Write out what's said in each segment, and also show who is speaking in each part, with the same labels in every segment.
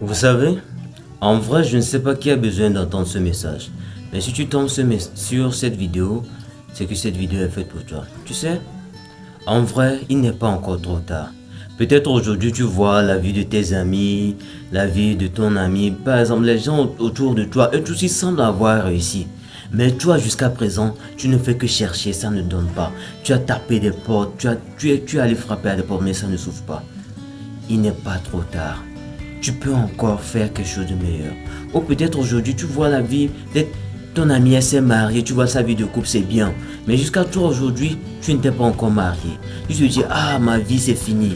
Speaker 1: Vous savez, en vrai, je ne sais pas qui a besoin d'entendre ce message. Mais si tu tombes sur cette vidéo, c'est que cette vidéo est faite pour toi. Tu sais, en vrai, il n'est pas encore trop tard. Peut-être aujourd'hui tu vois la vie de tes amis, la vie de ton ami. Par exemple, les gens autour de toi, eux tous ils semblent avoir réussi. Mais toi, jusqu'à présent, tu ne fais que chercher, ça ne donne pas. Tu as tapé des portes, tu es allé frapper à des portes, mais ça ne s'ouvre pas. Il n'est pas trop tard. Tu peux encore faire quelque chose de meilleur. Ou peut-être aujourd'hui, tu vois la vie, peut-être ton ami elle s'est mariée, tu vois sa vie de couple, c'est bien. Mais jusqu'à toi aujourd'hui, tu ne t'es pas encore marié. Tu te dis, ah, ma vie c'est fini.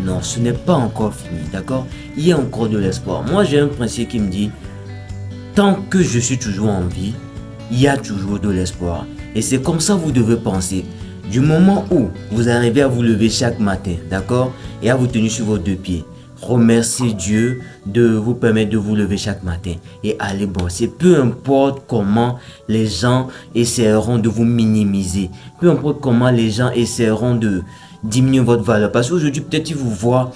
Speaker 1: Non, ce n'est pas encore fini, d'accord? Il y a encore de l'espoir. Moi, j'ai un principe qui me dit, tant que je suis toujours en vie, il y a toujours de l'espoir. Et c'est comme ça que vous devez penser. Du moment où vous arrivez à vous lever chaque matin, d'accord? Et à vous tenir sur vos deux pieds. Remerciez Dieu de vous permettre de vous lever chaque matin et aller bosser. Peu importe comment les gens essaieront de vous minimiser. Peu importe comment les gens essaieront de diminuer votre valeur. Parce qu'aujourd'hui, peut-être ils vous voient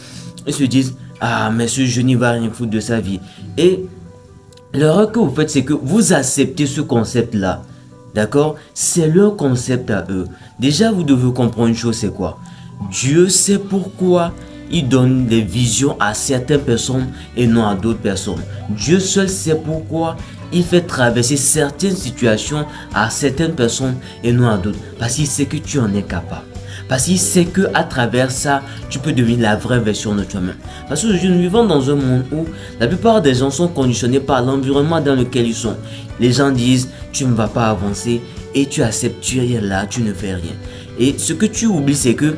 Speaker 1: et se disent, ah, mais ce jeune, il va rien foutre de sa vie. Et l'erreur que vous faites, c'est que vous acceptez ce concept-là. D'accord? C'est leur concept à eux. Déjà, vous devez comprendre une chose, c'est quoi? Dieu sait pourquoi il donne des visions à certaines personnes et non à d'autres personnes. Dieu seul sait pourquoi il fait traverser certaines situations à certaines personnes et non à d'autres. Parce qu'il sait que tu en es capable. Parce qu'il sait que à travers ça, tu peux devenir la vraie version de toi-même. Parce que nous vivons dans un monde où la plupart des gens sont conditionnés par l'environnement dans lequel ils sont. Les gens disent, tu ne vas pas avancer et tu acceptes, tu es là, tu ne fais rien. Et ce que tu oublies, c'est que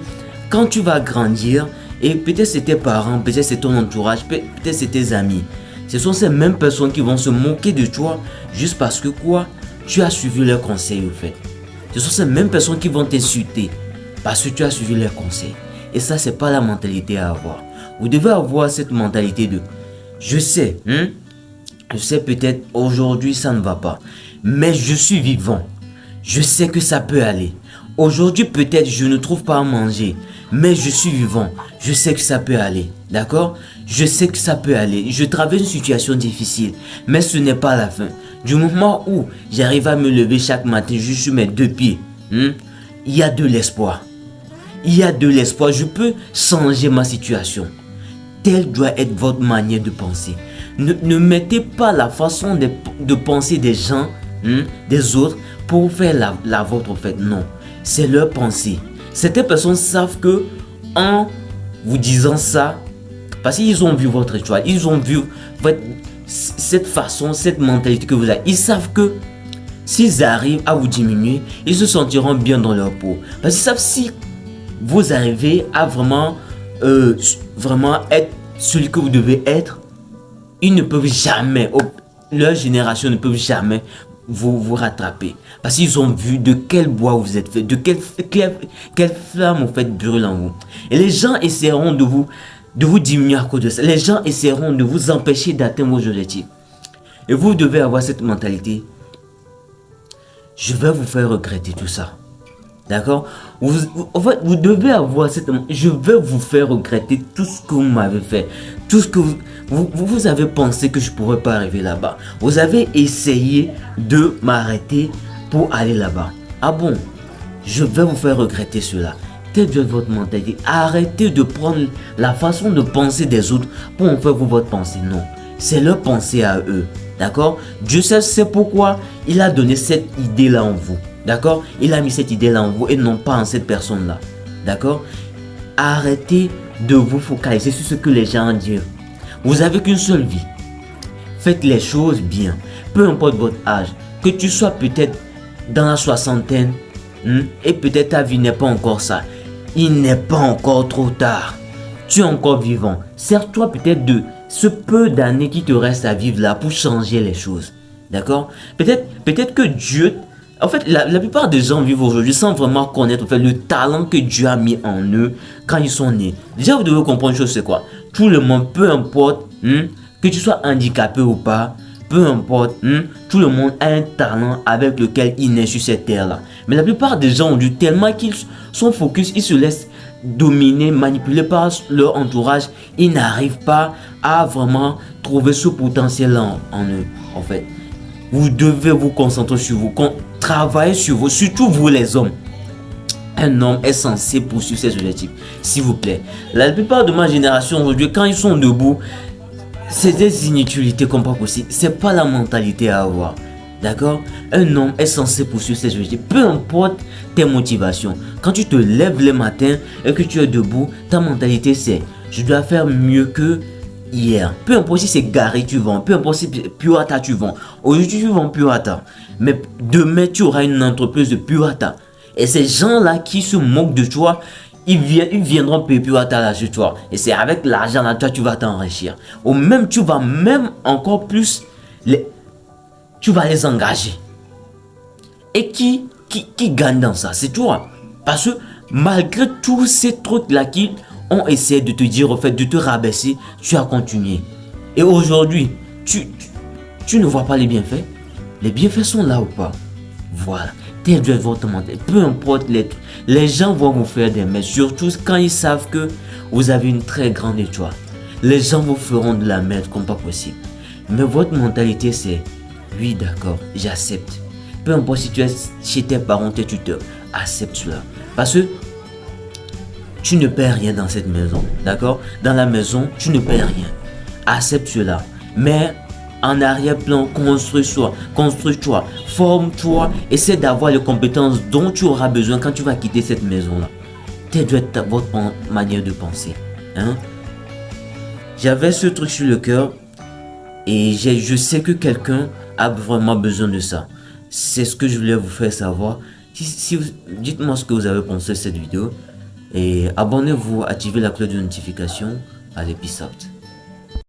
Speaker 1: quand tu vas grandir, et peut-être c'est tes parents, peut-être c'est ton entourage, peut-être c'est tes amis. Ce sont ces mêmes personnes qui vont se moquer de toi juste parce que quoi? Tu as suivi leurs conseils au fait. Ce sont ces mêmes personnes qui vont t'insulter parce que tu as suivi leurs conseils. Et ça, c'est pas la mentalité à avoir. Vous devez avoir cette mentalité de je sais, je sais peut-être aujourd'hui ça ne va pas, mais je suis vivant. Je sais que ça peut aller. Aujourd'hui peut-être je ne trouve pas à manger, mais je suis vivant. Je sais que ça peut aller. D'accord? Je sais que ça peut aller. Je traverse une situation difficile, mais ce n'est pas la fin. Du moment où j'arrive à me lever chaque matin juste sur mes deux pieds, il y a de l'espoir. Il y a de l'espoir. Je peux changer ma situation. Telle doit être votre manière de penser. Ne mettez pas la façon de penser des gens, des autres, pour faire la vôtre en fait. Non, c'est leur pensée. Certaines personnes savent que en vous disant ça, parce qu'ils ont vu votre histoire, ils ont vu cette façon, cette mentalité que vous avez. Ils savent que s'ils arrivent à vous diminuer, ils se sentiront bien dans leur peau. Parce qu'ils savent si vous arrivez à vraiment être celui que vous devez être, ils ne peuvent jamais, leur génération ne peuvent jamais vous rattraper. Parce qu'ils ont vu de quel bois vous êtes fait, de quelle flamme vous faites brûler en vous. Et les gens essaieront de vous diminuer à cause de ça. Les gens essaieront de vous empêcher d'atteindre vos objectifs. Et vous devez avoir cette mentalité. Je vais vous faire regretter tout ça. D'accord? Vous devez avoir cette... Je vais vous faire regretter tout ce que vous m'avez fait. Tout ce que vous avez pensé que je ne pourrais pas arriver là-bas. Vous avez essayé de m'arrêter pour aller là-bas. Ah bon? Je vais vous faire regretter cela. Telle doit être votre mentalité. Arrêtez de prendre la façon de penser des autres pour en faire votre pensée. Non. C'est leur pensée à eux. D'accord? Dieu sait pourquoi il a donné cette idée-là en vous. D'accord? Il a mis cette idée-là en vous et non pas en cette personne-là. D'accord? Arrêtez de vous focaliser sur ce que les gens disent. Vous n'avez qu'une seule vie. Faites les choses bien. Peu importe votre âge. Que tu sois peut-être dans la soixantaine et peut-être ta vie n'est pas encore ça. Il n'est pas encore trop tard. Tu es encore vivant. Sers-toi peut-être de ce peu d'années qui te reste à vivre là pour changer les choses. D'accord? Peut-être que Dieu... En fait, la plupart des gens vivent aujourd'hui sans vraiment connaître en fait, le talent que Dieu a mis en eux quand ils sont nés. Déjà, vous devez comprendre une chose, c'est quoi? Tout le monde, peu importe que tu sois handicapé ou pas, peu importe, tout le monde a un talent avec lequel il naît sur cette terre-là. Mais la plupart des gens ont dû tellement qu'ils sont focus, ils se laissent dominés, manipulés par leur entourage, ils n'arrivent pas à vraiment trouver ce potentiel en eux. En fait, vous devez vous concentrer sur vous, travailler sur vous, surtout vous les hommes. Un homme est censé poursuivre ses objectifs, s'il vous plaît. La plupart de ma génération aujourd'hui, quand ils sont debout, c'est des inutilités comme pas possible. C'est pas la mentalité à avoir. D'accord? Un homme est censé poursuivre ses objectifs. Peu importe tes motivations. Quand tu te lèves le matin et que tu es debout, ta mentalité c'est je dois faire mieux que hier. Peu importe si c'est Gary tu vends, peu importe si Puata tu vends. Aujourd'hui tu vends Puata. Mais demain tu auras une entreprise de Puata. Et ces gens-là qui se moquent de toi, ils viendront payer Puata là sur toi. Et c'est avec l'argent là, toi tu vas t'enrichir. Ou même tu vas même encore plus tu vas les engager. Et qui gagne dans ça? C'est toi. Parce que malgré tous ces trucs-là qui ont essayé de te dire, au fait, de te rabaisser, tu as continué. Et aujourd'hui, tu ne vois pas les bienfaits. Les bienfaits sont là ou pas? Voilà. Tel doit être votre mentalité. Peu importe les gens vont vous faire des mèches. Surtout quand ils savent que vous avez une très grande étoile. Les gens vous feront de la merde comme pas possible. Mais votre mentalité c'est oui, d'accord, j'accepte. Peu importe si tu es chez tes parents, tes tuteurs, accepte cela. Parce que tu ne perds rien dans cette maison, d'accord? Dans la maison, tu ne perds rien. Accepte cela. Mais en arrière-plan, construis-toi, forme-toi, essaie d'avoir les compétences dont tu auras besoin quand tu vas quitter cette maison-là. Telle doit être votre manière de penser. Hein? J'avais ce truc sur le cœur et je sais que quelqu'un a vraiment besoin de ça. C'est ce que je voulais vous faire savoir. Dites-moi ce que vous avez pensé de cette vidéo et abonnez-vous, activez la cloche de notification. Allez, peace out.